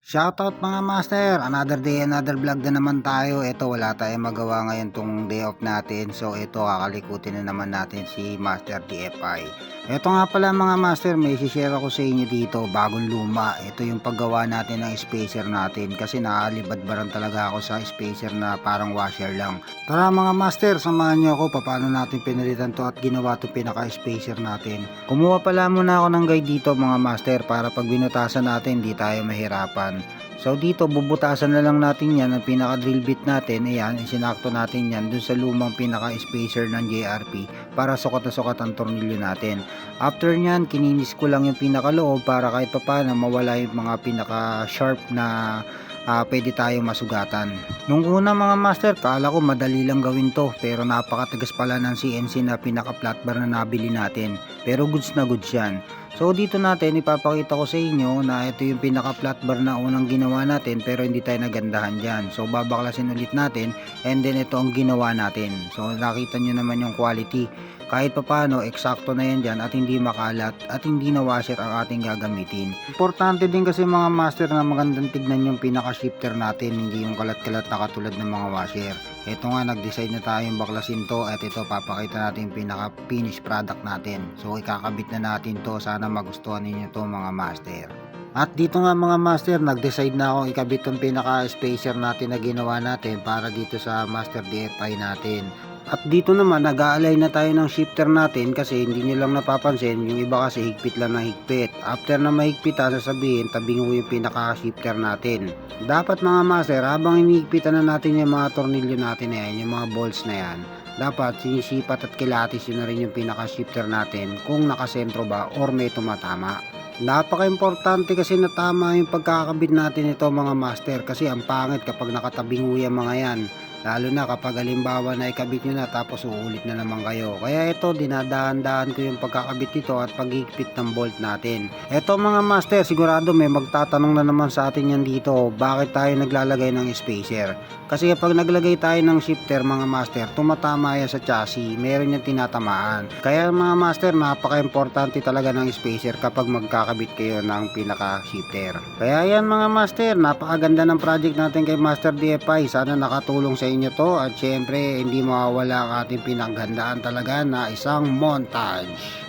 Shoutout mga master! Another day, another vlog na naman tayo. Ito wala tayong magawa ngayon tong day off natin. So ito kakalikutin na naman natin si Master DFI. Ito nga pala mga master, may share ako sa inyo dito, bagong luma. Ito yung paggawa natin ng spacer natin kasi naalibadbaran talaga ako sa spacer na parang washer lang. Tara mga master, samahan nyo ako paano natin pinalitan to at ginawa to pinaka spacer natin. Kumuha pala muna ako ng guide dito mga master para pag binutasan natin di tayo mahirapan. So dito bubutasan na lang natin yan ang pinaka drill bit natin. Ayan, isinakto natin yan dun sa lumang pinaka spacer ng JRP para sukat na sukat ang tornilyo natin. After nyan, kininis ko lang yung pinaka loob para kahit papaano mawala yung mga pinaka sharp na pwede tayong masugatan. Nung una mga master, kala ko madali lang gawin to, pero napakatagas pala ng CNC na pinaka flat bar na nabili natin. Pero goods na goods yan. So dito natin ipapakita ko sa inyo na ito yung pinaka flat bar na unang ginawa natin pero hindi tayo nagandahan dyan. So babaklasin ulit natin and then ito ang ginawa natin. So nakita nyo naman yung quality. Kahit papano eksakto na yan dyan at hindi makalat at hindi na washer ang ating gagamitin. Importante din kasi mga master na magandang tignan yung pinaka shifter natin, hindi yung kalat-kalat na katulad ng mga washer. Ito nga, nag-decide na tayong baklasin to at ito papakita natin yung pinaka finished product natin. So ikakabit na natin to, sana magustuhan ninyo to mga master. At dito nga mga master, nag-decide na ako ikabit yung pinaka spacer natin na ginawa natin para dito sa Master DFI natin. At dito naman nag-a-align na tayo ng shifter natin kasi hindi nyo lang napapansin, yung iba kasi higpit lang na higpit. After na mahigpit sasabihin tabing mo yung pinaka shifter natin. Dapat mga master, habang hinihigpitan na natin yung mga tornilyo natin na yan, yung mga bolts na yan, dapat sinisipat at kilatis yun na rin yung pinaka shifter natin kung nakasentro ba or may tumatama. Napaka-importante kasi na tama yung pagkakabit natin ito mga master kasi ang pangit kapag nakatabing yung mga yan. Lalo na kapag halimbawa na ikabit nyo na tapos uulit na naman kayo. Kaya ito dinadaan-daan ko yung pagkakabit nito at paghigpit ng bolt natin. Ito mga master, sigurado may magtatanong na naman sa atin yan dito, bakit tayo naglalagay ng spacer? Kasi kapag naglagay tayo ng shifter mga master, tumatama yan sa chassis, meron yung tinatamaan. Kaya mga master, napaka-importante talaga ng spacer kapag magkakabit kayo ng pinaka shifter. Kaya yan mga master, napakaganda ng project natin kay Master DFI. Sana nakatulong sa inyo to at syempre hindi mawawala ang ating pinaghandaan talaga na isang montage.